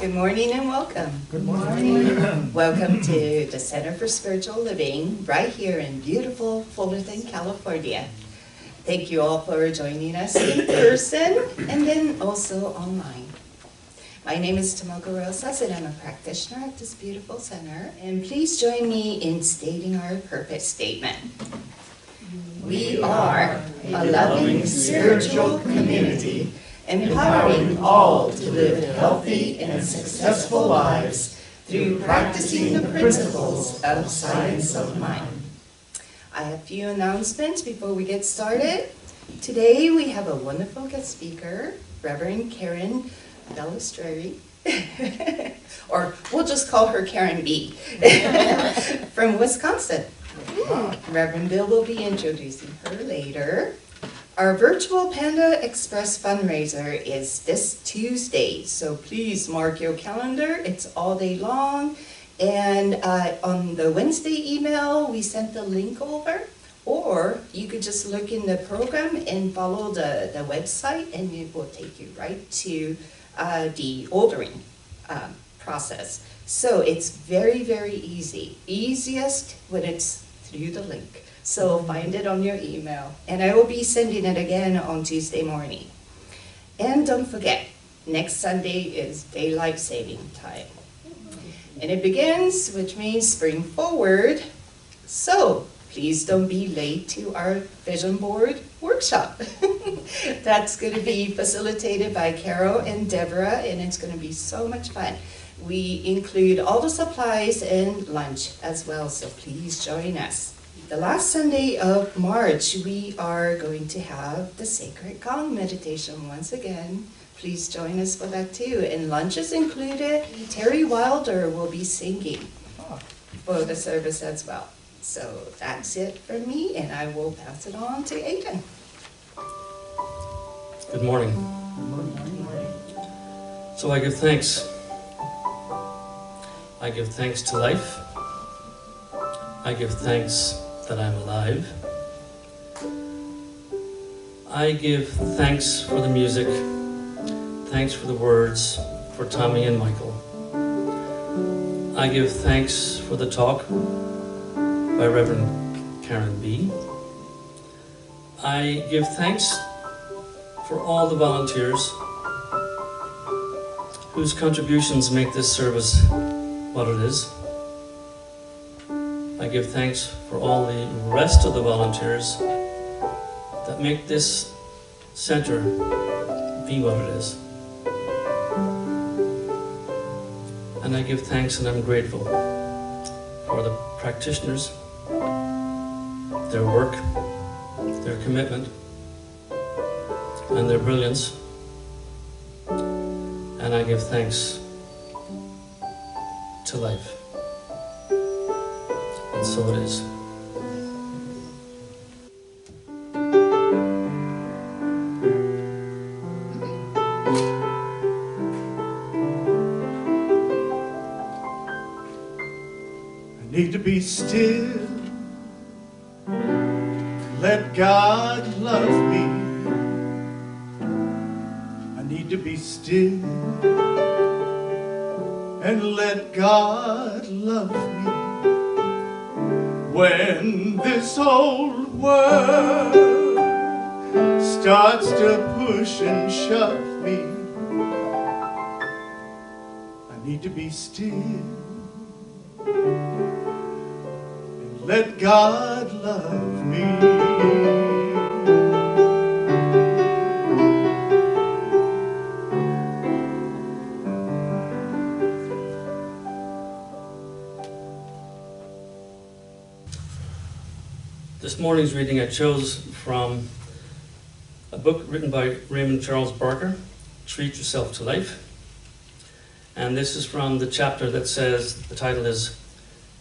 Good morning and welcome. Good morning. Welcome to the Center for Spiritual Living right here in beautiful Fullerton, California. Thank you all for joining us in person and then also online. My name is Tomoko Rosas and I'm a practitioner at this beautiful center. And please join me in stating our purpose statement. We are a loving spiritual community, empowering all to live healthy and successful lives through practicing the principles of science of mind. I have a few announcements before we get started. Today we have a wonderful guest speaker, Reverend Karen Balistreri, or we'll just call her Karen B, from Wisconsin. Reverend Bill will be introducing her later. Our virtual Panda Express fundraiser is this Tuesday, so please mark your calendar. It's all day long. And on the Wednesday email, we sent the link over, or you could just look in the program and follow the website, and it will take you right to the ordering process. So it's very, very easy. Easiest when it's through the link. So find it on your email. And I will be sending it again on Tuesday morning. And don't forget, next Sunday is daylight saving time. And it begins, which means spring forward. So please don't be late to our vision board workshop. That's going to be facilitated by Carol and Deborah, and it's going to be so much fun. We include all the supplies and lunch as well, so please join us. The last Sunday of March, we are going to have the Sacred Gong meditation once again. Please join us for that too. And lunch is included. Terry Wilder will be singing for the service as well. So that's it for me, and I will pass it on to Aidan. Good morning. So I give thanks. I give thanks to life. I give thanks that I'm alive. I give thanks for the music, thanks for the words, for Tommy and Michael. I give thanks for the talk by Reverend Karen B. I give thanks for all the volunteers whose contributions make this service what it is. I give thanks for all the rest of the volunteers that make this center be what it is. And I give thanks and I'm grateful for the practitioners, their work, their commitment, and their brilliance. And I give thanks to life. And so it is. I need to be still. Let God love me. I need to be still and let God love me. When this old world starts to push and shove me, I need to be still and let God love me. This morning's reading I chose from a book written by Raymond Charles Barker, Treat Yourself to Life. And this is from the chapter that says, the title is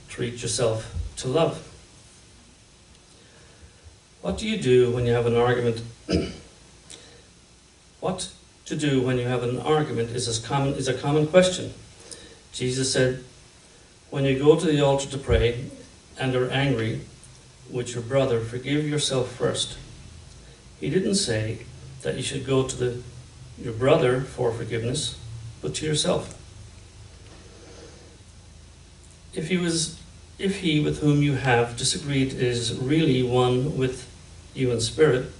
Treat Yourself to Love. What do you do when you have an argument? What to do when you have an argument is a common question. Jesus said, when you go to the altar to pray and are angry with your brother, forgive yourself first. He didn't say that you should go to your brother for forgiveness, but to yourself. If he with whom you have disagreed is really one with you in spirit,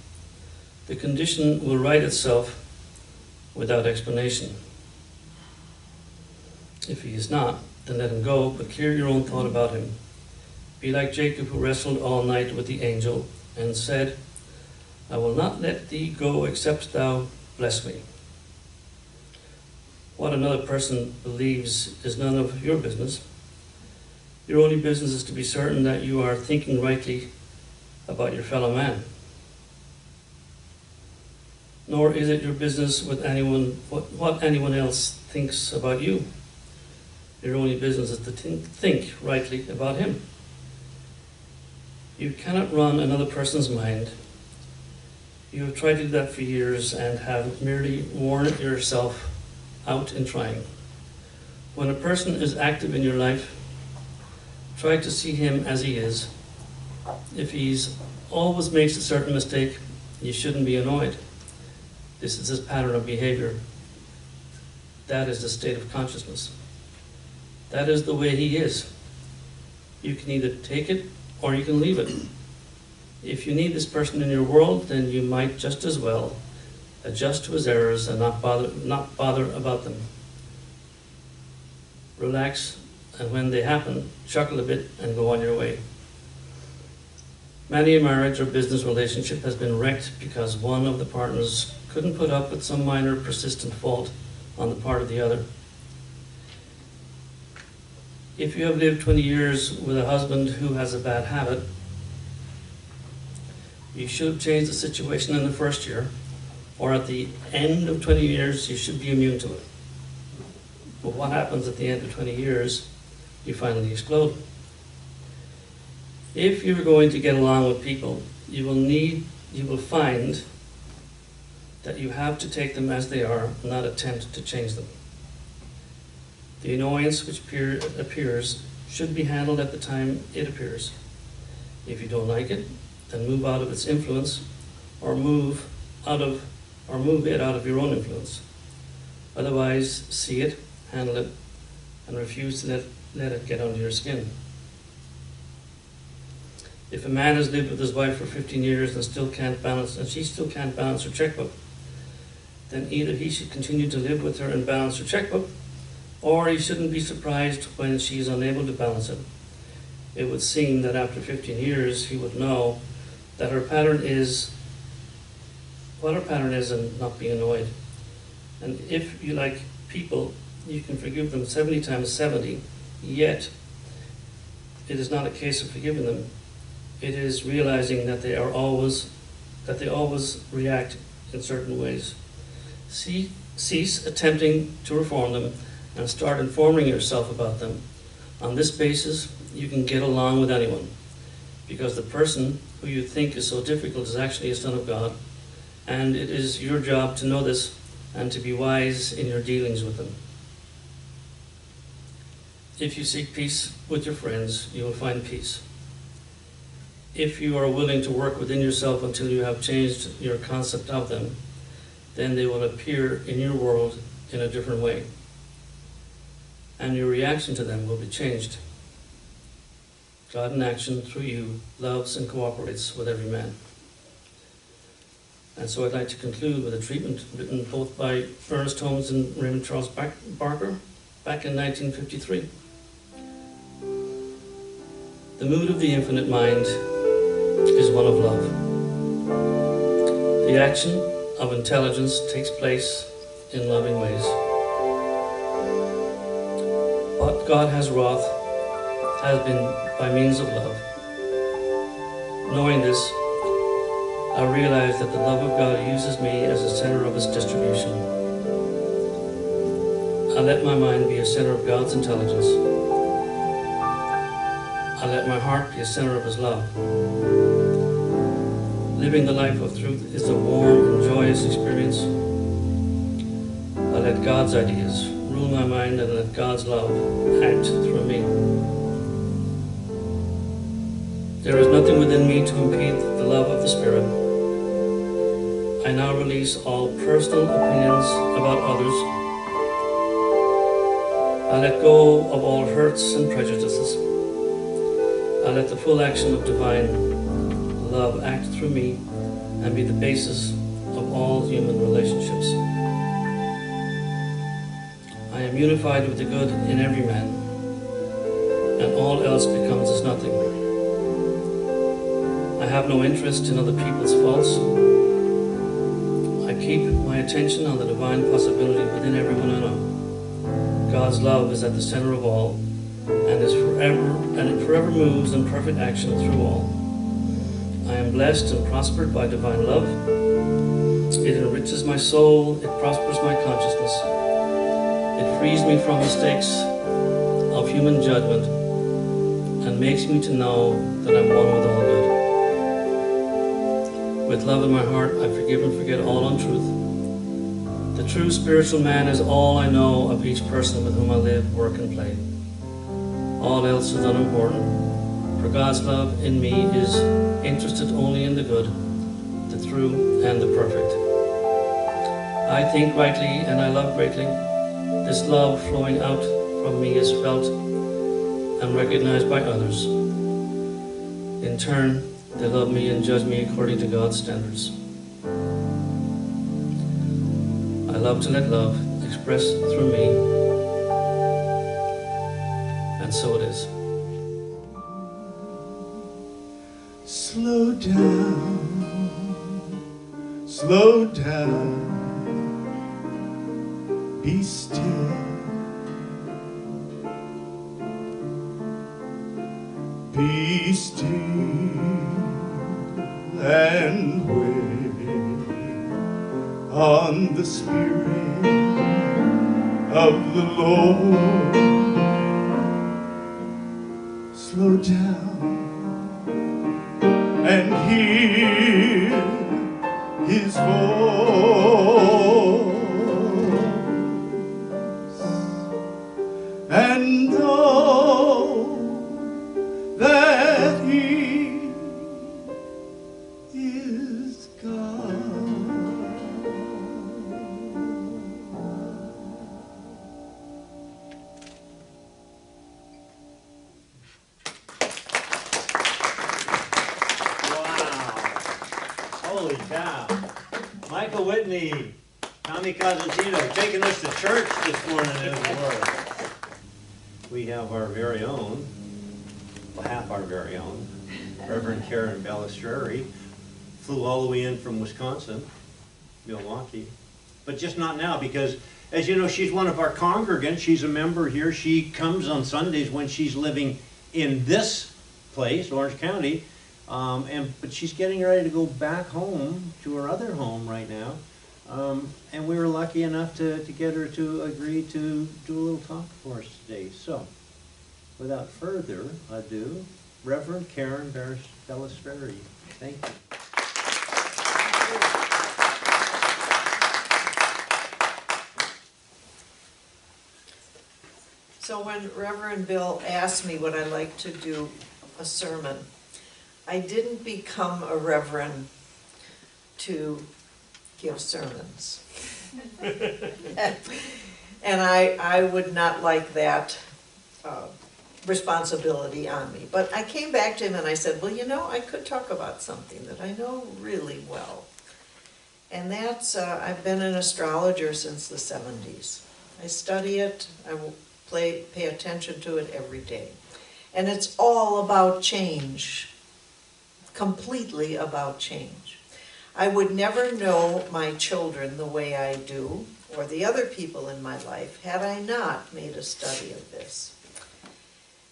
the condition will right itself without explanation. If he is not, then let him go, but clear your own thought about him. Be like Jacob, who wrestled all night with the angel and said, I will not let thee go except thou bless me. What another person believes is none of your business. Your only business is to be certain that you are thinking rightly about your fellow man. Nor is it your business what anyone else thinks about you. Your only business is to think rightly about him. You cannot run another person's mind. You have tried to do that for years and have merely worn yourself out in trying. When a person is active in your life, try to see him as he is. If he's always makes a certain mistake, you shouldn't be annoyed. This is his pattern of behavior. That is the state of consciousness. That is the way he is. You can either take it or you can leave it. If you need this person in your world, then you might just as well adjust to his errors and not bother about them. Relax, and when they happen, chuckle a bit and go on your way. Many a marriage or business relationship has been wrecked because one of the partners couldn't put up with some minor persistent fault on the part of the other. If you have lived 20 years with a husband who has a bad habit, you should have changed the situation in the first year, or at the end of 20 years, you should be immune to it. But what happens at the end of 20 years? You finally explode. If you're going to get along with people, you will find that you have to take them as they are, not attempt to change them. The annoyance which appears should be handled at the time it appears. If you don't like it, then move out of its influence, or move it out of your own influence. Otherwise, see it, handle it, and refuse to let it get under your skin. If a man has lived with his wife for 15 years and she still can't balance her checkbook, then either he should continue to live with her and balance her checkbook, or he shouldn't be surprised when she is unable to balance it. It would seem that after 15 years, he would know that what her pattern is and not be annoyed. And if you like people, you can forgive them 70 times 70, yet it is not a case of forgiving them. It is realizing that they always react in certain ways. Cease attempting to reform them and start informing yourself about them. On this basis, you can get along with anyone, because the person who you think is so difficult is actually a son of God, and it is your job to know this and to be wise in your dealings with them. If you seek peace with your friends, you will find peace. If you are willing to work within yourself until you have changed your concept of them, then they will appear in your world in a different way, and your reaction to them will be changed. God in action through you loves and cooperates with every man. And so I'd like to conclude with a treatment written both by Ernest Holmes and Raymond Charles Barker back in 1953. The mood of the infinite mind is one of love. The action of intelligence takes place in loving ways. What God has wrought has been by means of love. Knowing this, I realize that the love of God uses me as a center of its distribution. I let my mind be a center of God's intelligence. I let my heart be a center of His love. Living the life of truth is a warm and joyous experience. I let God's ideas rule my mind and let God's love act through me. There is nothing within me to impede the love of the Spirit. I now release all personal opinions about others I let go of all hurts and prejudices. I let the full action of divine love act through me and be the basis of all human relationships. I am unified with the good in every man, and all else becomes as nothing. I have no interest in other people's faults. I keep my attention on the divine possibility within everyone I know. God's love is at the center of all, and it forever moves in perfect action through all. I am blessed and prospered by divine love. It enriches my soul, it prospers my consciousness. It frees me from mistakes of human judgment and makes me to know that I'm one with all good. With love in my heart, I forgive and forget all untruth. The true spiritual man is all I know of each person with whom I live, work, and play. All else is unimportant, for God's love in me is interested only in the good, the true, and the perfect. I think rightly and I love greatly. This love flowing out from me is felt and recognized by others. In turn, they love me and judge me according to God's standards. I love to let love express through me, and so it is. Slow down, be still. Be still and wait on the Spirit of the Lord. Slow down and hear His voice, and know that He is God. Holy cow. Michael Whitney, Tommy Cosentino, taking us to church this morning as it were. We have our very own, well, half our very own, Reverend Karen Balistreri, flew all the way in from Wisconsin, Milwaukee, but just not now because, as you know, she's one of our congregants. She's a member here. She comes on Sundays when she's living in this place, Orange County, but she's getting ready to go back home to her other home right now. And we were lucky enough to get her to agree to do a little talk for us today. So, without further ado, Reverend Karen Balistreri. Thank you. So when Reverend Bill asked me would I like to do a sermon, I didn't become a reverend to give sermons. And I would not like that responsibility on me. But I came back to him and I said, well, you know, I could talk about something that I know really well. And that's, I've been an astrologer since the 70s. I study it, I pay attention to it every day. And it's all about change, completely about change. I would never know my children the way I do, or the other people in my life, had I not made a study of this.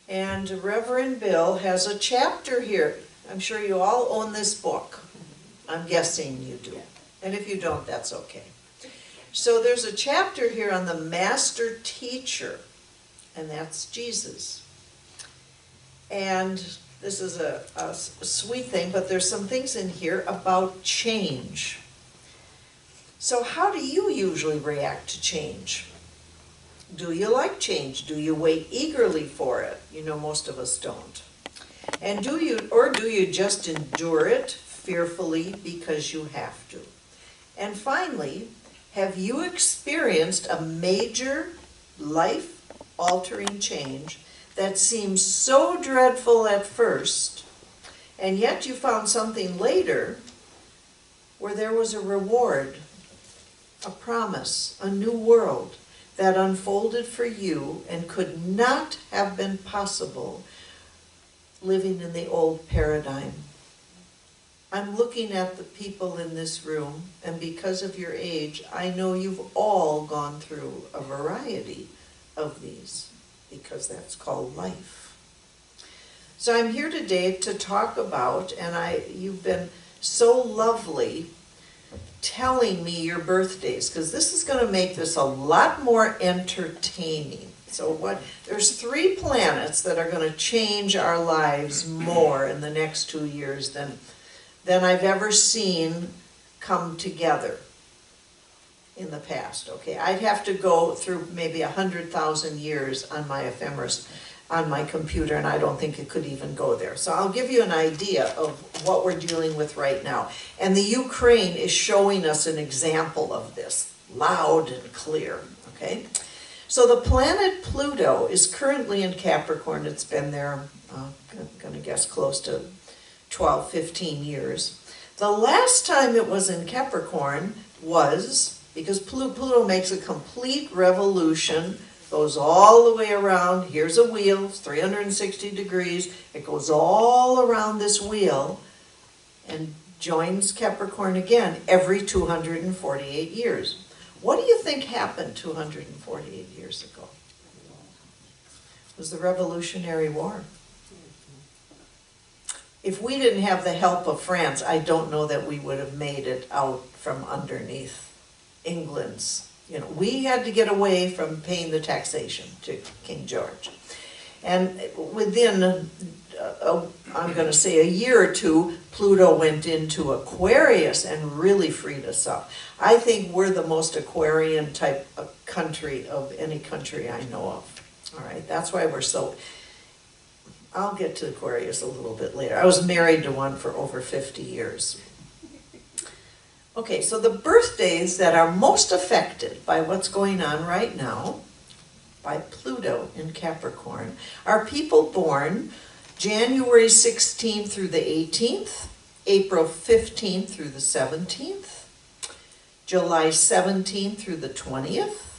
And Reverend Bill has a chapter here. I'm sure you all own this book. I'm guessing you do. And if you don't, that's okay. So there's a chapter here on the master teacher, and that's Jesus. And this is a sweet thing, but there's some things in here about change. So how do you usually react to change? Do you like change? Do you wait eagerly for it? You know, most of us don't. And do you just endure it fearfully because you have to? And finally, have you experienced a major life life-altering change that seems so dreadful at first, and yet you found something later where there was a reward, a promise, a new world that unfolded for you and could not have been possible living in the old paradigm. I'm looking at the people in this room, and because of your age, I know you've all gone through a variety of these, because that's called life. So I'm here today to talk about, and you've been so lovely telling me your birthdays, because this is going to make this a lot more entertaining. So there's 3 planets that are going to change our lives more in the next 2 years than I've ever seen come together in the past, okay? I'd have to go through maybe 100,000 years on my ephemeris, on my computer, and I don't think it could even go there. So I'll give you an idea of what we're dealing with right now. And the Ukraine is showing us an example of this, loud and clear, okay? So the planet Pluto is currently in Capricorn. It's been there, I'm going to guess, close to 12, 15 years. The last time it was in Capricorn was, because Pluto makes a complete revolution, goes all the way around, here's a wheel, it's 360 degrees, it goes all around this wheel and joins Capricorn again every 248 years. What do you think happened 248 years ago? It was the Revolutionary War. If we didn't have the help of France, I don't know that we would have made it out from underneath England's. We had to get away from paying the taxation to King George. And within, I'm going to say a year or two, Pluto went into Aquarius and really freed us up. I think we're the most Aquarian type of country of any country I know of. All right, that's why we're so... I'll get to Aquarius a little bit later. I was married to one for over 50 years. Okay, so the birthdays that are most affected by what's going on right now, by Pluto in Capricorn, are people born January 16th through the 18th, April 15th through the 17th, July 17th through the 20th,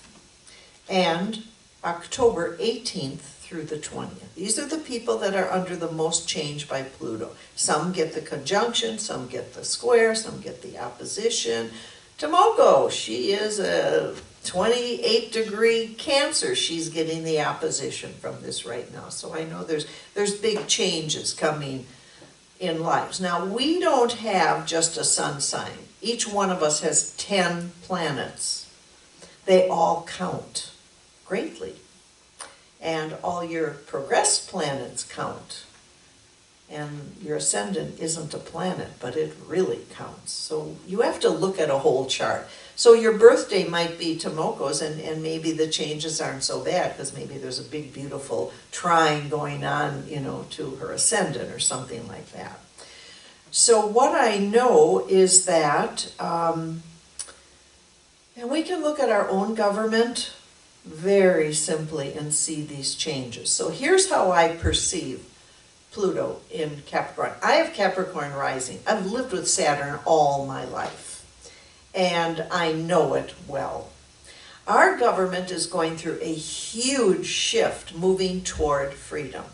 and October 18th through the 20th. These are the people that are under the most change by Pluto. Some get the conjunction, some get the square, some get the opposition. Tomoko, she is a 28-degree Cancer. She's getting the opposition from this right now. So I know there's big changes coming in lives. Now, we don't have just a sun sign. Each one of us has 10 planets. They all count greatly. And all your progressed planets count. And your ascendant isn't a planet, but it really counts. So you have to look at a whole chart. So your birthday might be Tomoko's, and maybe the changes aren't so bad, because maybe there's a big, beautiful trine going on, to her ascendant or something like that. So what I know is that, and we can look at our own government very simply and see these changes. So here's how I perceive Pluto in Capricorn. I have Capricorn rising. I've lived with Saturn all my life, and I know it well. Our government is going through a huge shift, moving toward freedom.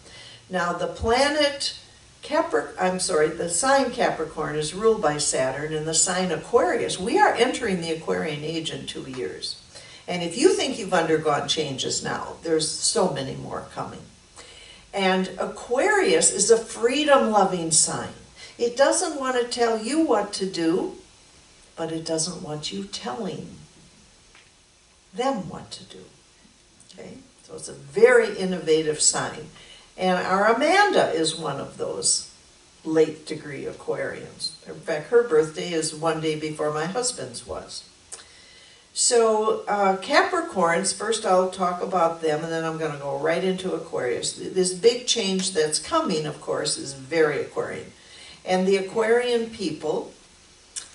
Now the planet the sign Capricorn is ruled by Saturn, and the sign Aquarius, we are entering the Aquarian age in 2 years. And if you think you've undergone changes now, there's so many more coming. And Aquarius is a freedom-loving sign. It doesn't want to tell you what to do, but it doesn't want you telling them what to do. Okay? So it's a very innovative sign. And our Amanda is one of those late degree Aquarians. In fact, her birthday is one day before my husband's was. So Capricorns, first I'll talk about them, and then I'm going to go right into Aquarius. This big change that's coming, of course, is very Aquarian. And the Aquarian people,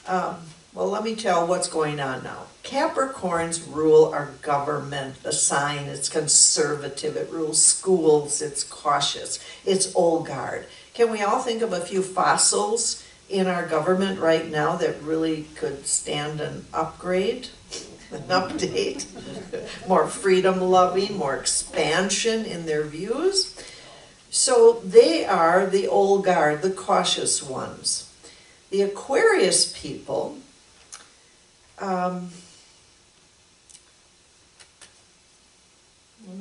well, let me tell what's going on now. Capricorns rule our government, the sign, it's conservative, it rules schools, it's cautious, it's old guard. Can we all think of a few fossils in our government right now that really could stand an upgrade, an update? More freedom loving, more expansion in their views. So they are the old guard, the cautious ones. The Aquarius people, let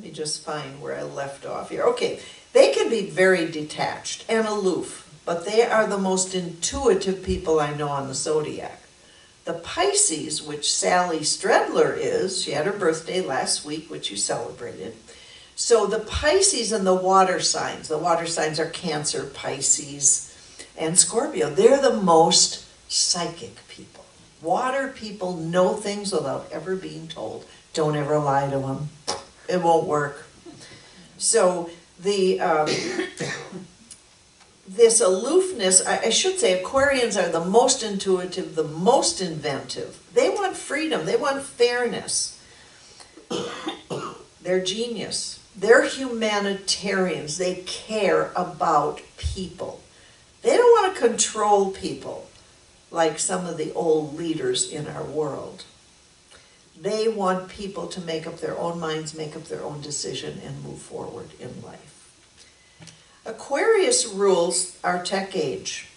me just find where I left off here. Okay, they can be very detached and aloof, but they are the most intuitive people I know on the zodiac. The Pisces, which Sally Stredler is, she had her birthday last week, which you celebrated. So the Pisces and the water signs are Cancer, Pisces, and Scorpio. They're the most psychic people. Water people know things without ever being told. Don't ever lie to them. It won't work. So the this aloofness, I should say Aquarians are the most intuitive, the most inventive. They want freedom, they want fairness. They're genius. They're humanitarians. They care about people. They don't want to control people like some of the old leaders in our world. They want people to make up their own minds, make up their own decision, and move forward in life. Aquarius rules our tech age,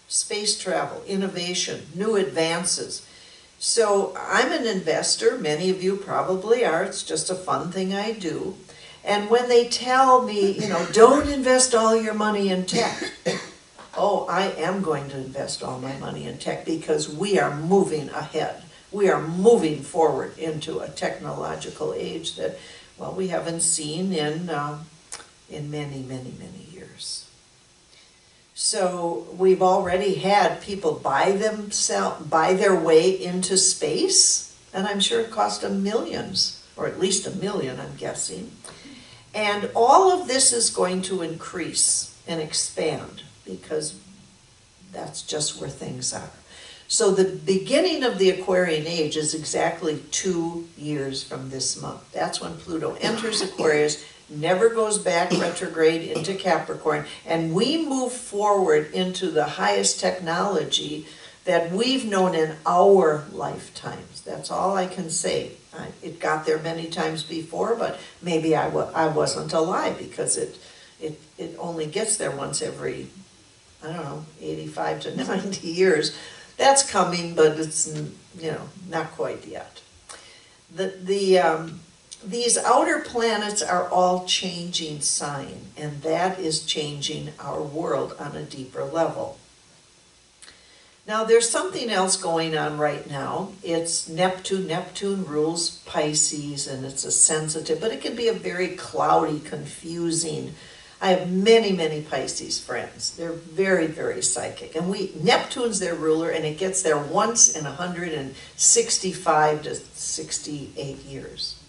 space travel, innovation, new advances. So I'm an investor, many of you probably are, it's just a fun thing I do. And when they tell me, don't invest all your money in tech, oh, I am going to invest all my money in tech because we are moving ahead. We are moving forward into a technological age that, well, we haven't seen in many, many, many years. So we've already had people buy their way into space, and I'm sure it cost them millions, or at least $1 million, I'm guessing. And all of this is going to increase and expand because that's just where things are. So the beginning of the Aquarian age is exactly 2 years from this month. That's when Pluto enters Aquarius, never goes back retrograde into Capricorn, and we move forward into the highest technology that we've known in our lifetimes. That's all I can say. It got there many times before, but maybe I wasn't alive because it only gets there once every, 85 to 90 years. That's coming, but it's, not quite yet. These outer planets are all changing sign, and that is changing our world on a deeper level. Now, there's something else going on right now. It's Neptune. Neptune rules Pisces, and it's a sensitive, but it can be a very cloudy, confusing. I have many, many Pisces friends. They're very, very psychic. And Neptune's their ruler, and it gets there once in 165 to 68 years.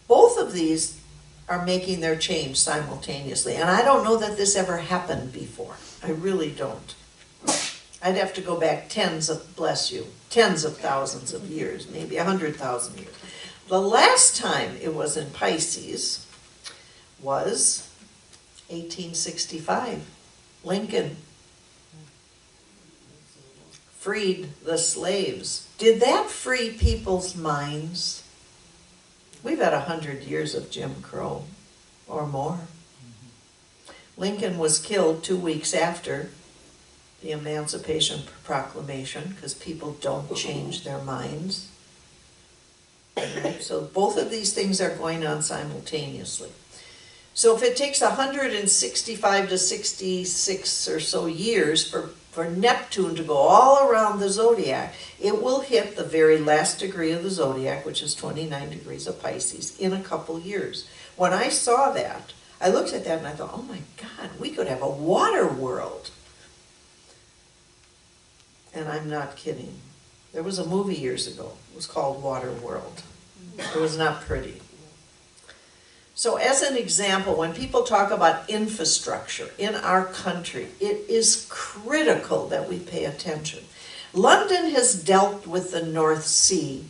Both of these are making their change simultaneously. And I don't know that this ever happened before. I really don't. I'd have to go back tens of thousands of years, maybe 100,000 years. The last time it was in Pisces was 1865. Lincoln freed the slaves. Did that free people's minds? We've had 100 years of Jim Crow or more. Lincoln was killed 2 weeks after the Emancipation Proclamation because people don't change their minds. So both of these things are going on simultaneously. So if it takes 165 to 66 or so years for Neptune to go all around the zodiac, it will hit the very last degree of the zodiac, which is 29 degrees of Pisces, in a couple years. When I saw that, I looked at that and I thought, oh my God, we could have a water world. And I'm not kidding. There was a movie years ago. It was called Water World. It was not pretty. So as an example, when people talk about infrastructure in our country, it is critical that we pay attention. London has dealt with the North Sea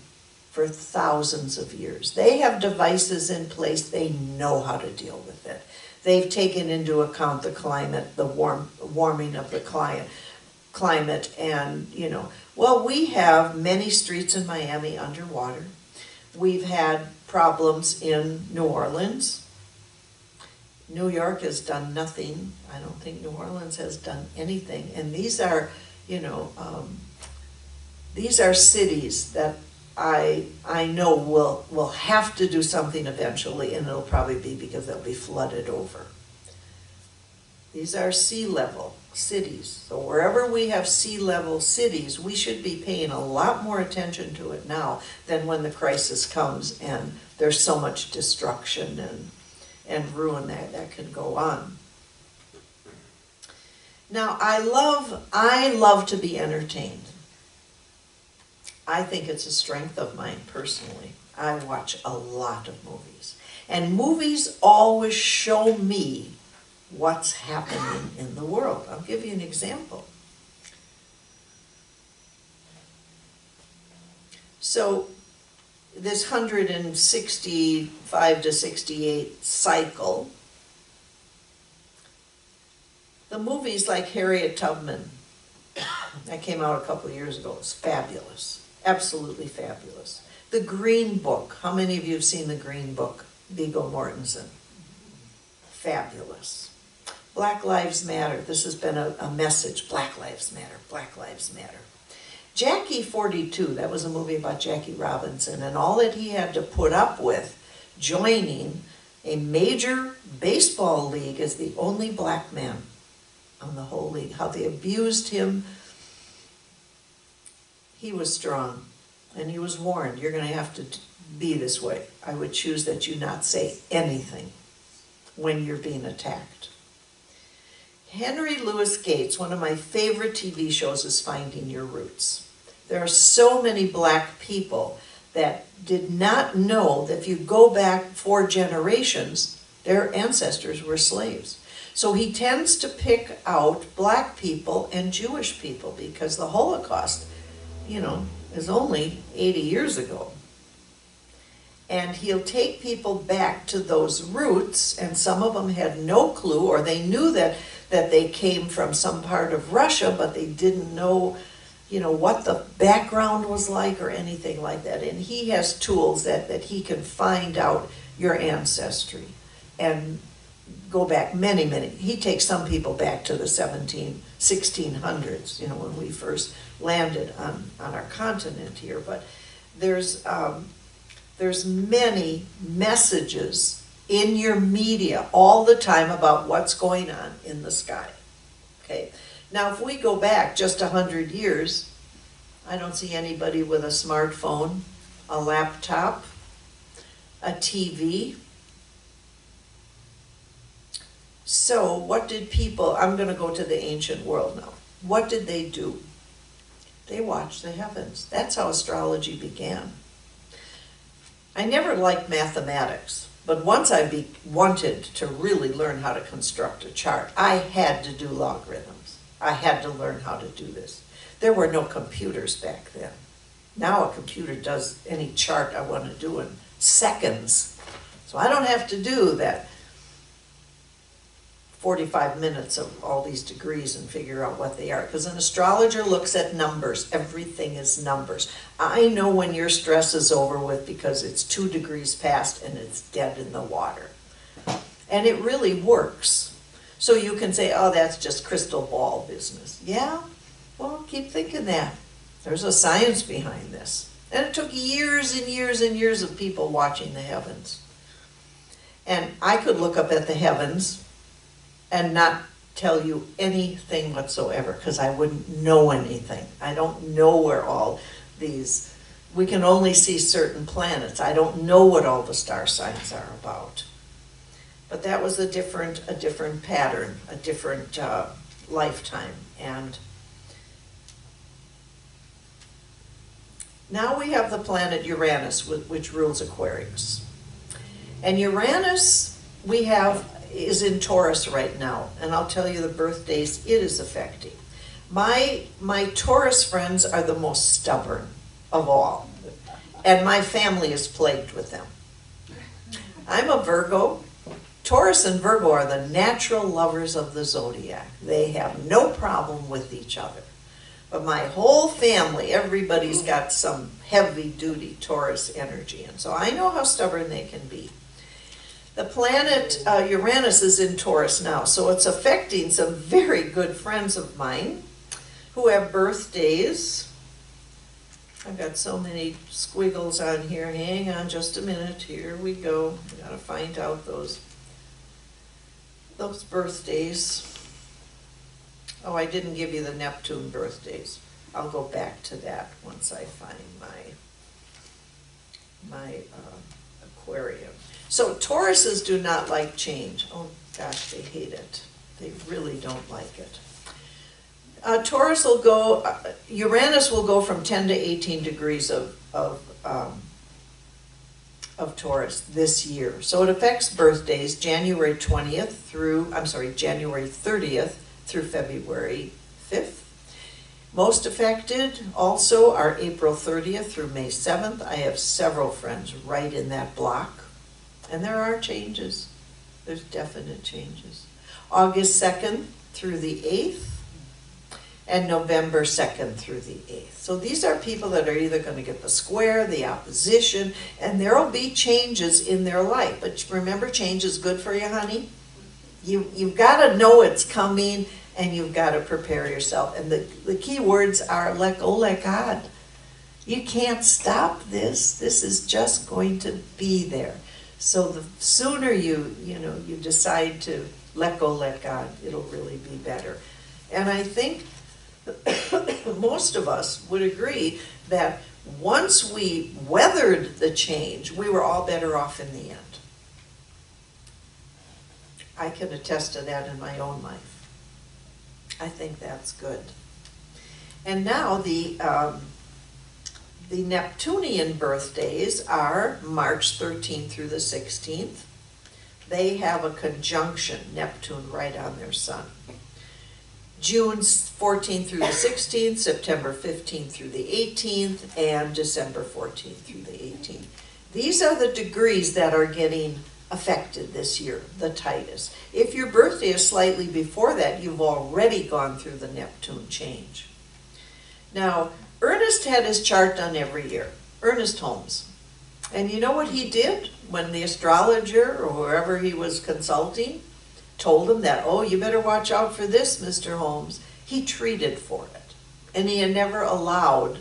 for thousands of years. They have devices in place. They know how to deal with it. They've taken into account the climate, the warming of the climate, and, you know, well, we have many streets in Miami underwater. We've had problems in New Orleans. New York has done nothing. I don't think New Orleans has done anything. And these are, you know, these are cities that I know will have to do something eventually, and it'll probably be because they'll be flooded over. These are sea level cities. So wherever we have sea level cities, we should be paying a lot more attention to it now than when the crisis comes and there's so much destruction and ruin that can go on. Now, I love to be entertained. I think it's a strength of mine personally. I watch a lot of movies. And movies always show me what's happening in the world. I'll give you an example. So this 165 to 68 cycle, the movies like Harriet Tubman, that came out a couple of years ago, it's fabulous, absolutely fabulous. The Green Book, how many of you have seen The Green Book? Viggo Mortensen, fabulous. Black Lives Matter, this has been a message, Black Lives Matter, Black Lives Matter. Jackie 42, that was a movie about Jackie Robinson, and all that he had to put up with joining a major baseball league as the only black man on the whole league, how they abused him. He was strong, and he was warned, you're going to have to be this way. I would choose that you not say anything when you're being attacked. Henry Louis Gates, one of my favorite TV shows is Finding Your Roots. There are so many black people that did not know that if you go back 4 generations, their ancestors were slaves. So he tends to pick out black people and Jewish people because the Holocaust, you know, is only 80 years ago. And he'll take people back to those roots, and some of them had no clue, or they knew that they came from some part of Russia, but they didn't know, you know, what the background was like or anything like that. And he has tools that he can find out your ancestry and go back many, he takes some people back to the 1600s, you know, when we first landed on our continent here. But there's many messages in your media all the time about what's going on in the sky. Okay. Now, if we go back just 100 years, I don't see anybody with a smartphone, a laptop, a TV. So what did people, I'm going to go to the ancient world now. What did they do? They watched the heavens. That's how astrology began. I never liked mathematics, but once I wanted to really learn how to construct a chart, I had to do logarithms. I had to learn how to do this. There were no computers back then. Now a computer does any chart I want to do in seconds. So I don't have to do that 45 minutes of all these degrees and figure out what they are. Because an astrologer looks at numbers. Everything is numbers. I know when your stress is over with because it's 2 degrees past and it's dead in the water. And it really works. So you can say, oh, that's just crystal ball business. Yeah, well, keep thinking that. There's a science behind this. And it took years and years and years of people watching the heavens. And I could look up at the heavens and not tell you anything whatsoever because I wouldn't know anything. I don't know where all these, we can only see certain planets. I don't know what all the star signs are about. But that was a different pattern, a different lifetime. And now we have the planet Uranus, which rules Aquarius. And Uranus, we have, is in Taurus right now. And I'll tell you the birthdays it is affecting. My Taurus friends are the most stubborn of all, and my family is plagued with them. I'm a Virgo. Taurus and Virgo are the natural lovers of the zodiac. They have no problem with each other. But my whole family, everybody's got some heavy-duty Taurus energy, and so I know how stubborn they can be. The planet Uranus is in Taurus now, so it's affecting some very good friends of mine who have birthdays. I've got so many squiggles on here. Hang on just a minute. Here we go. I gotta find out those birthdays. Oh, I didn't give you the Neptune birthdays. I'll go back to that once I find my Aquarium. So Tauruses do not like change. Oh gosh, they hate it. They really don't like it. Taurus will go, Uranus will go from 10 to 18 degrees of Taurus this year. So it affects birthdays January 30th through February 5th. Most affected also are April 30th through May 7th. I have several friends right in that block. And there are changes. There's definite changes. August 2nd through the 8th. And November 2nd through the 8th. So these are people that are either going to get the square, the opposition, and there will be changes in their life. But remember, change is good for you, honey. You've got to know it's coming, and you've got to prepare yourself. And the key words are let go, let God. You can't stop this. This is just going to be there. So the sooner you decide to let go, let God, it'll really be better. And I think most of us would agree that once we weathered the change, we were all better off in the end. I can attest to that in my own life. I think that's good. And now the Neptunian birthdays are March 13th through the 16th. They have a conjunction, Neptune, right on their sun. June 14th through the 16th, September 15th through the 18th, and December 14th through the 18th. These are the degrees that are getting affected this year, the tightest. If your birthday is slightly before that, you've already gone through the Neptune change. Now, Ernest had his chart done every year, Ernest Holmes. And you know what he did when the astrologer or whoever he was consulting told him that, oh, you better watch out for this, Mr. Holmes? He treated for it. And he had never allowed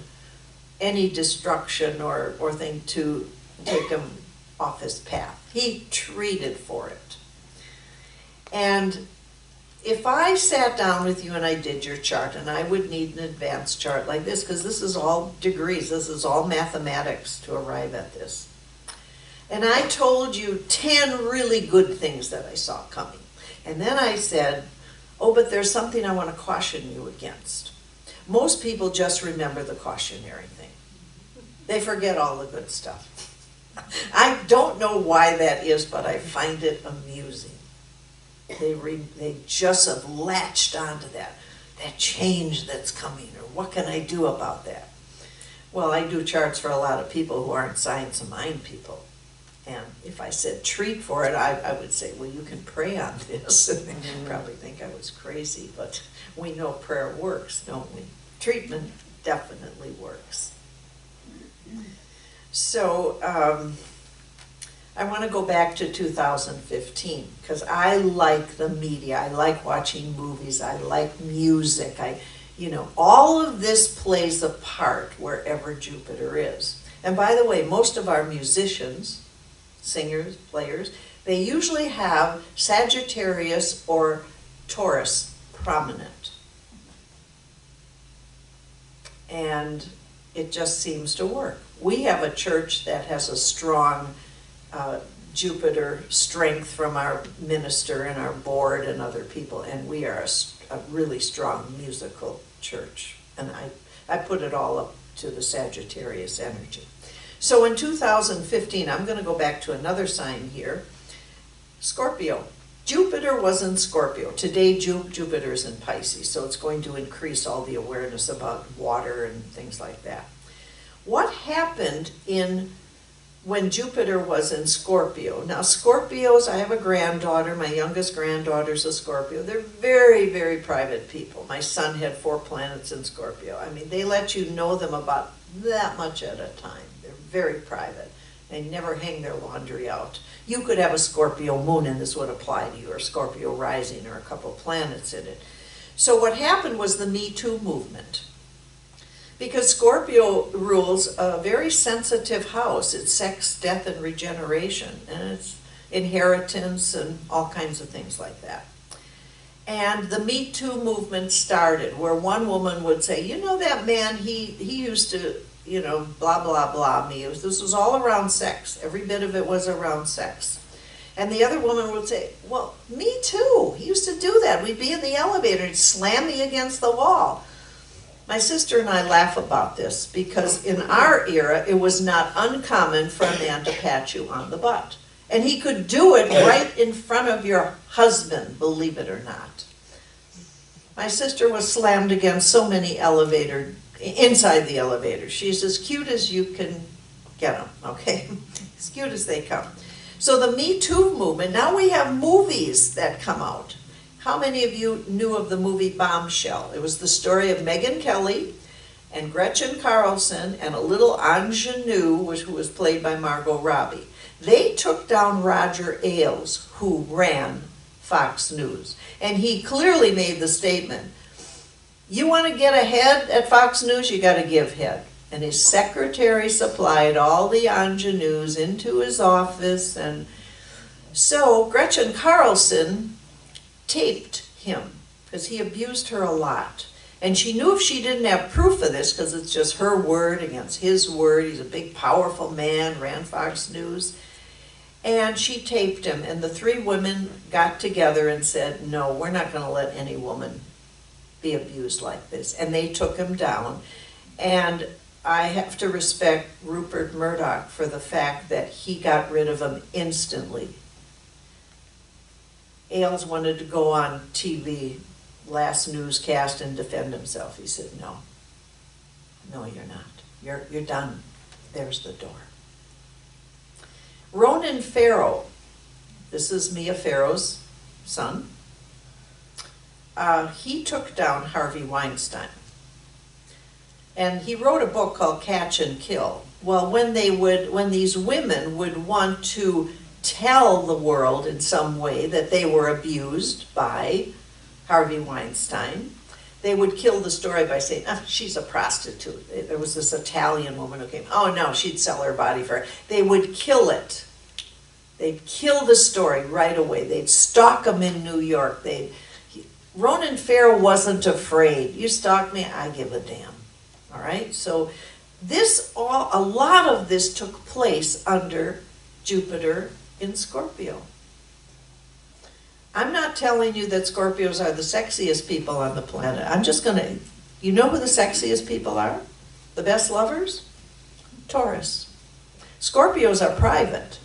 any destruction or thing to take him off his path. He treated for it. And if I sat down with you and I did your chart, and I would need an advanced chart like this, because this is all degrees, this is all mathematics to arrive at this. And I told you 10 really good things that I saw coming. And then I said, oh, but there's something I want to caution you against. Most people just remember the cautionary thing. They forget all the good stuff. I don't know why that is, but I find it amusing. They just have latched onto that change that's coming, or what can I do about that? Well, I do charts for a lot of people who aren't science of mind people. And if I said treat for it, I would say, well, you can pray on this. And they'd probably think I was crazy, but we know prayer works, don't we? Treatment definitely works. So I want to go back to 2015 because I like the media. I like watching movies. I like music. All of this plays a part wherever Jupiter is. And by the way, most of our musicians, singers, players, they usually have Sagittarius or Taurus prominent. And it just seems to work. We have a church that has a strong Jupiter strength from our minister and our board and other people, and we are a really strong musical church. And I put it all up to the Sagittarius energy. So in 2015, I'm going to go back to another sign here, Scorpio. Jupiter was in Scorpio. Today, Jupiter is in Pisces, so it's going to increase all the awareness about water and things like that. What happened when Jupiter was in Scorpio? Now, Scorpios, I have a granddaughter. My youngest granddaughter's a Scorpio. They're very, very private people. My son had 4 planets in Scorpio. I mean, they let you know them about that much at a time. They're very private. They never hang their laundry out. You could have a Scorpio moon and this would apply to you, or Scorpio rising, or a couple planets in it. So what happened was the Me Too movement. Because Scorpio rules a very sensitive house. It's sex, death, and regeneration. And it's inheritance and all kinds of things like that. And the Me Too movement started, where one woman would say, you know that man, he used to, you know, blah, blah, blah me. This was all around sex. Every bit of it was around sex. And the other woman would say, well, me too. He used to do that. We'd be in the elevator and slam me against the wall. My sister and I laugh about this because in our era, it was not uncommon for a man to pat you on the butt. And he could do it right in front of your husband, believe it or not. My sister was slammed against so many inside the elevator. She's as cute as you can get them, okay? As cute as they come. So the Me Too movement, now we have movies that come out. How many of you knew of the movie Bombshell? It was the story of Megyn Kelly and Gretchen Carlson and a little ingenue, who was played by Margot Robbie. They took down Roger Ailes, who ran Fox News. And he clearly made the statement, you want to get ahead at Fox News, you got to give head. And his secretary supplied all the ingenues into his office. And so Gretchen Carlson taped him because he abused her a lot. And she knew if she didn't have proof of this, because it's just her word against his word, he's a big, powerful man, ran Fox News. And she taped him, and the 3 women got together and said, no, we're not going to let any woman be abused like this. And they took him down. And I have to respect Rupert Murdoch for the fact that he got rid of him instantly. Ailes wanted to go on TV, last newscast, and defend himself. He said, no, you're not. You're done. There's the door. Ronan Farrow, this is Mia Farrow's son, he took down Harvey Weinstein. And he wrote a book called Catch and Kill. Well, when these women would want to tell the world in some way that they were abused by Harvey Weinstein, they would kill the story by saying, oh, she's a prostitute. There was this Italian woman who came, oh no, she'd sell her body for it. They would kill it. They'd kill the story right away. They'd stalk him in New York. Ronan Farrow wasn't afraid. You stalk me, I give a damn. All right, so a lot of this took place under Jupiter in Scorpio. I'm not telling you that Scorpios are the sexiest people on the planet. I'm just going to, you know who the sexiest people are? The best lovers? Taurus. Scorpios are private.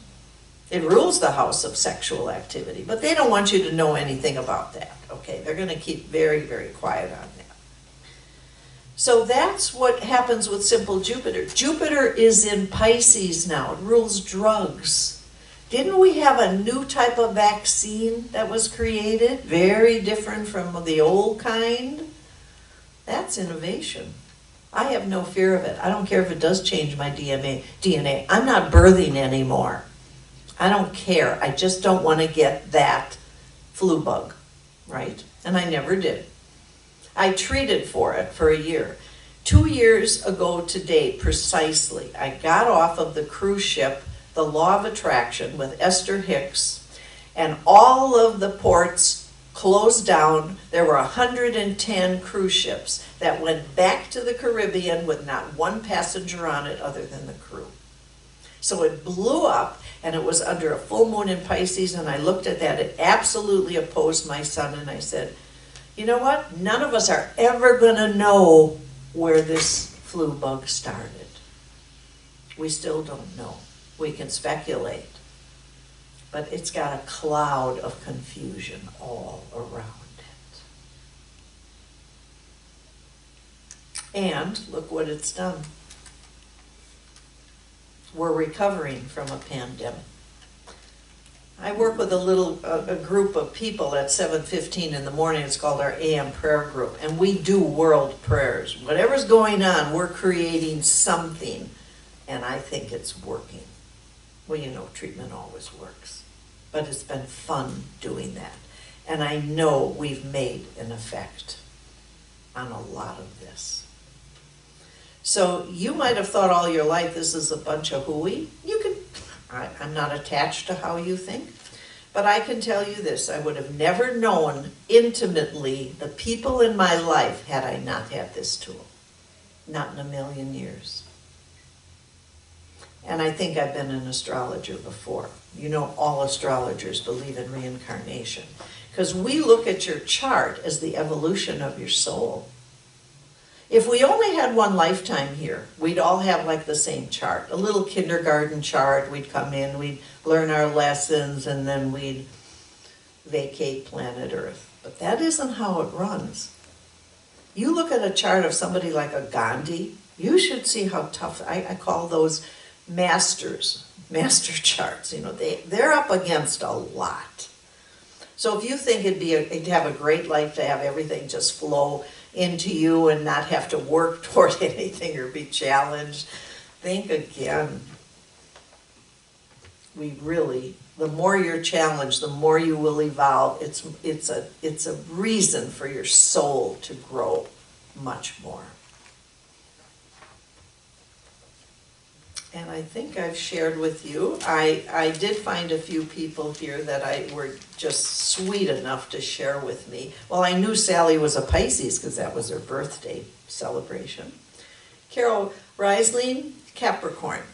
It rules the house of sexual activity, but they don't want you to know anything about that, okay? They're going to keep very, very quiet on that. So that's what happens with simple Jupiter. Jupiter is in Pisces now. It rules drugs. Didn't we have a new type of vaccine that was created? Very different from the old kind? That's innovation. I have no fear of it. I don't care if it does change my DNA. I'm not birthing anymore. I don't care. I just don't want to get that flu bug, right? And I never did. I treated for it for a year. 2 years ago today, precisely, I got off of the cruise ship, The Law of Attraction, with Esther Hicks, and all of the ports closed down. There were 110 cruise ships that went back to the Caribbean with not one passenger on it other than the crew. So it blew up, and it was under a full moon in Pisces, and I looked at that. It absolutely opposed my son, and I said, you know what? None of us are ever going to know where this flu bug started. We still don't know. We can speculate. but it's got a cloud of confusion all around it. And look what it's done. We're recovering from a pandemic. I work with a group of people at 7:15 in the morning. It's called our AM prayer group, and we do world prayers. Whatever's going on, we're creating something, and I think it's working. Well, you know, treatment always works, but it's been fun doing that, and I know we've made an effect on a lot of this. So you might have thought all your life this is a bunch of hooey. I'm not attached to how you think, but I can tell you this, I would have never known intimately the people in my life had I not had this tool. Not in a million years. And I think I've been an astrologer before. You know, all astrologers believe in reincarnation, because we look at your chart as the evolution of your soul. If we only had one lifetime here, we'd all have like the same chart, a little kindergarten chart. We'd come in, we'd learn our lessons, and then we'd vacate planet Earth. But that isn't how it runs. You look at a chart of somebody like a Gandhi, you should see how tough, I call those master charts. You know, they're up against a lot. So if you think it'd have a great life to have everything just flow into you and not have to work toward anything or be challenged, think again. The more you're challenged, the more you will evolve. It's a reason for your soul to grow much more. And I think I've shared with you, I did find a few people here that were just sweet enough to share with me. Well, I knew Sally was a Pisces because that was her birthday celebration. Carol Riesling, Capricorn.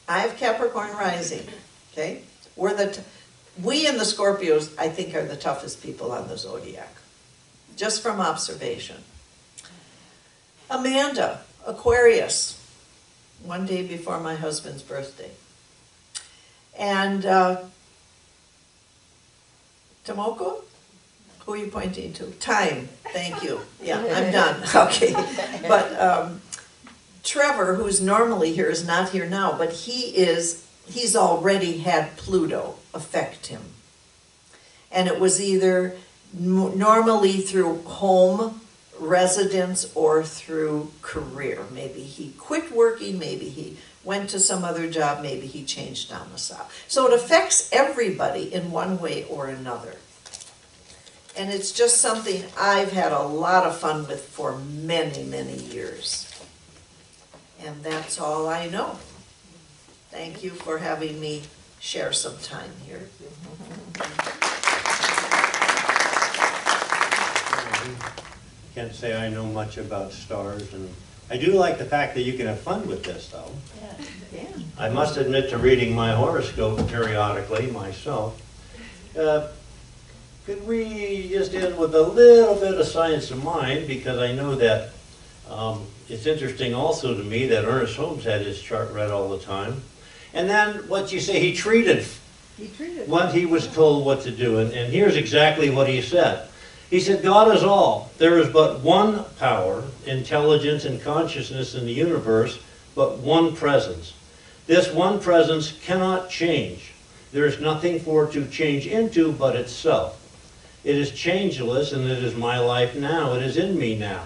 I have Capricorn rising, okay? We and the Scorpios, I think, are the toughest people on the zodiac, just from observation. Amanda, Aquarius. One day before my husband's birthday. And Tomoko? Who are you pointing to? Time, thank you. Yeah, I'm done, okay. But Trevor, who's normally here, is not here now, but he's already had Pluto affect him. And it was either normally through home residence or through career. Maybe he quit working, maybe he went to some other job, maybe he changed domicile. So it affects everybody in one way or another. And it's just something I've had a lot of fun with for many, many years. And that's all I know. Thank you for having me share some time here. Can't say I know much about stars, and I do like the fact that you can have fun with this, though. Yeah. I must admit to reading my horoscope periodically myself. Could we just end with a little bit of science of mind, because I know that it's interesting also to me that Ernest Holmes had his chart read all the time. And then what you say, he treated what he was told what to do, and here's exactly what he said. He said, God is all. There is but one power, intelligence, and consciousness in the universe, but one presence. This one presence cannot change. There is nothing for it to change into but itself. It is changeless, and it is my life now. It is in me now.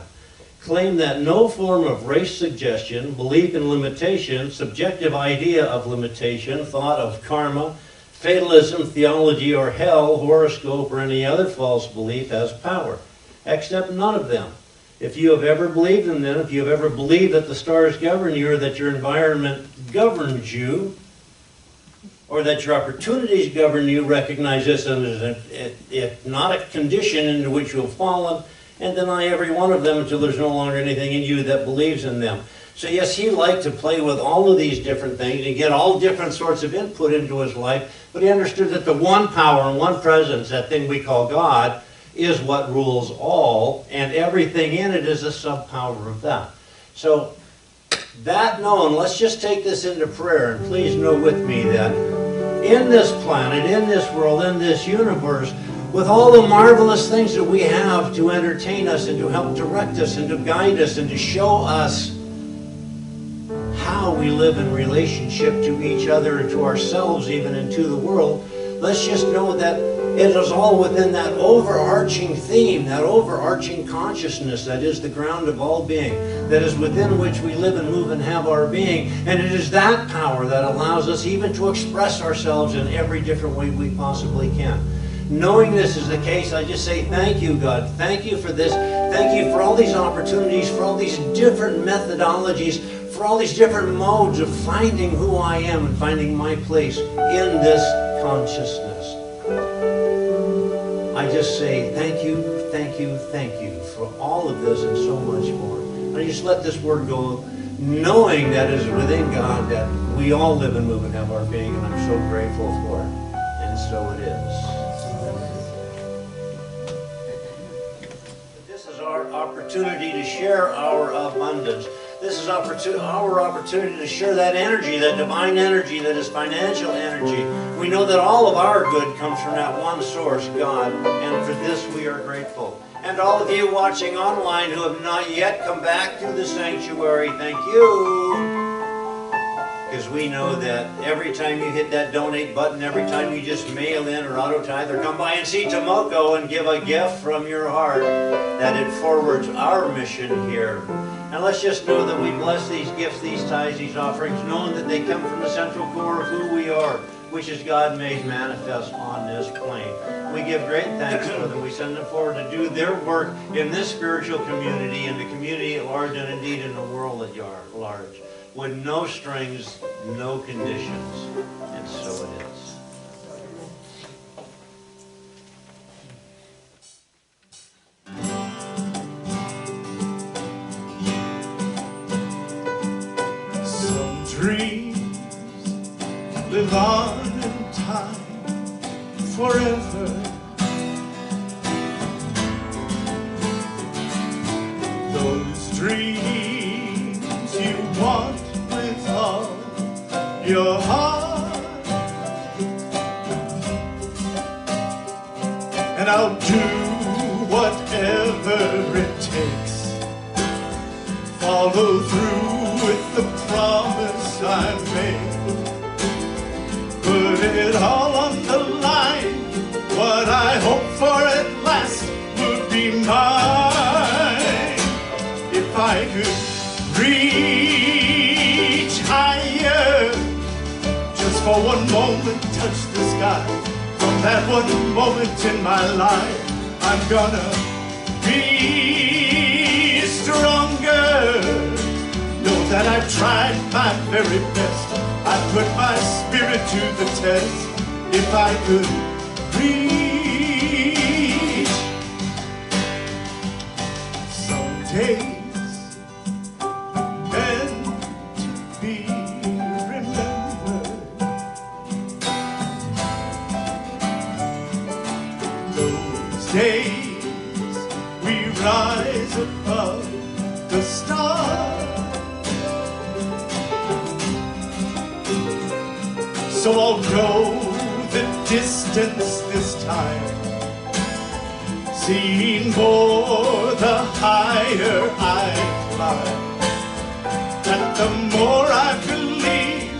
Claim that no form of race suggestion, belief in limitation, subjective idea of limitation, thought of karma, fatalism, theology, or hell, horoscope, or any other false belief has power. Accept none of them. If you have ever believed in them, if you have ever believed that the stars govern you, or that your environment governs you, or that your opportunities govern you, recognize this as not a condition into which you have fallen, and deny every one of them until there's no longer anything in you that believes in them. So yes, he liked to play with all of these different things and get all different sorts of input into his life, but he understood that the one power and one presence, that thing we call God, is what rules all, and everything in it is a sub-power of that. So, that known, let's just take this into prayer, and please know with me that in this planet, in this world, in this universe, with all the marvelous things that we have to entertain us and to help direct us and to guide us and to show us how we live in relationship to each other and to ourselves even and to the world, let's just know that it is all within that overarching theme, that overarching consciousness that is the ground of all being, that is within which we live and move and have our being. And it is that power that allows us even to express ourselves in every different way we possibly can. Knowing this is the case, I just say thank you, God. Thank you for this. Thank you for all these opportunities, for all these different methodologies, for all these different modes of finding who I am and finding my place in this consciousness. I just say thank you, thank you, thank you for all of this and so much more. And I just let this word go, knowing that it is within God that we all live and move and have our being, and I'm so grateful for it. And so it is. This is our opportunity to share our abundance. This is our opportunity to share that energy, that divine energy, that is financial energy. We know that all of our good comes from that one source, God, and for this we are grateful. And all of you watching online who have not yet come back to the sanctuary, thank you. Because we know that every time you hit that donate button, every time you just mail in or auto tithe or come by and see Tomoko and give a gift from your heart, that it forwards our mission here. And let's just know that we bless these gifts, these tithes, these offerings, knowing that they come from the central core of who we are, which is God made manifest on this plane. We give great thanks for them. We send them forward to do their work in this spiritual community, in the community at large, and indeed in the world at large, with no strings, no conditions. And so it is. Dreams live on in time forever. Those dreams you want with all your heart, and I'll do whatever it takes. Follow through with the promise I made. Put it all on the line. What I hope for at last would be mine. If I could reach higher, just for one moment touch the sky. From that one moment in my life, I'm gonna be stronger. Know that I've tried my very best. I put my spirit to the test. If I could reach some days meant to be remembered. Those days we rise above the stars. So I'll go the distance this time, seeing more the higher I climb. And the more I believe,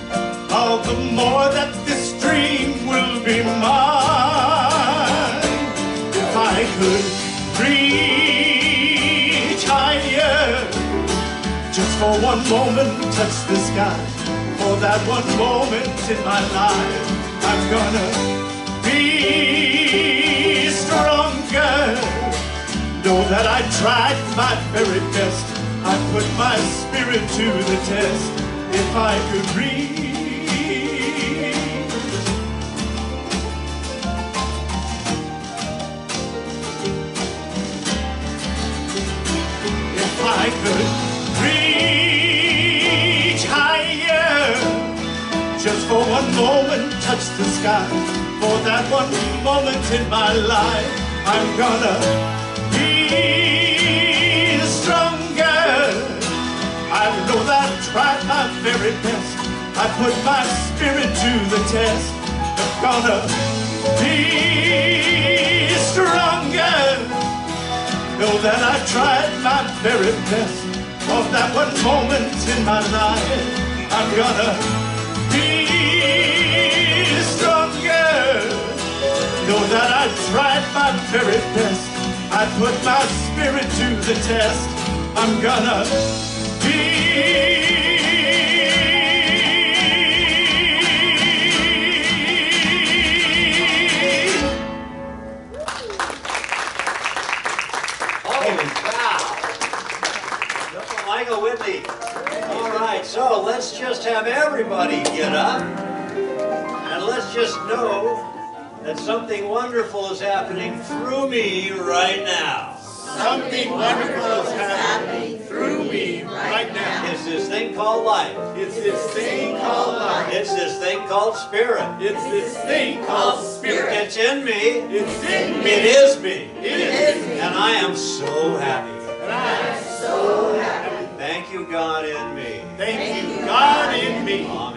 all the more that this dream will be mine. If I could reach higher, just for one moment touch the sky. For that one moment in my life, I'm gonna be stronger. Know that I tried my very best. I put my spirit to the test. If I could reach, if I could reach higher, just for one moment touch the sky. For that one moment in my life, I'm gonna be stronger. I know that I've tried my very best. I put my spirit to the test. I'm gonna be stronger. Know that I tried my very best. Of that one moment in my life, I'm gonna be stronger. Know that I tried my very best. I put my spirit to the test. I'm gonna be Holy cow! Michael Whitney. All right, so let's just have everybody get up. And let's just know that something wonderful is happening through me right now. something wonderful is happening through me right now. It's this thing called life. It's this thing called life. It's this thing called spirit. It's this thing called spirit. It's in me. It's in me. It is me. It is me. And I am so happy. And I am so happy. Thank you, God, in me. Thank you, God in me. Amen.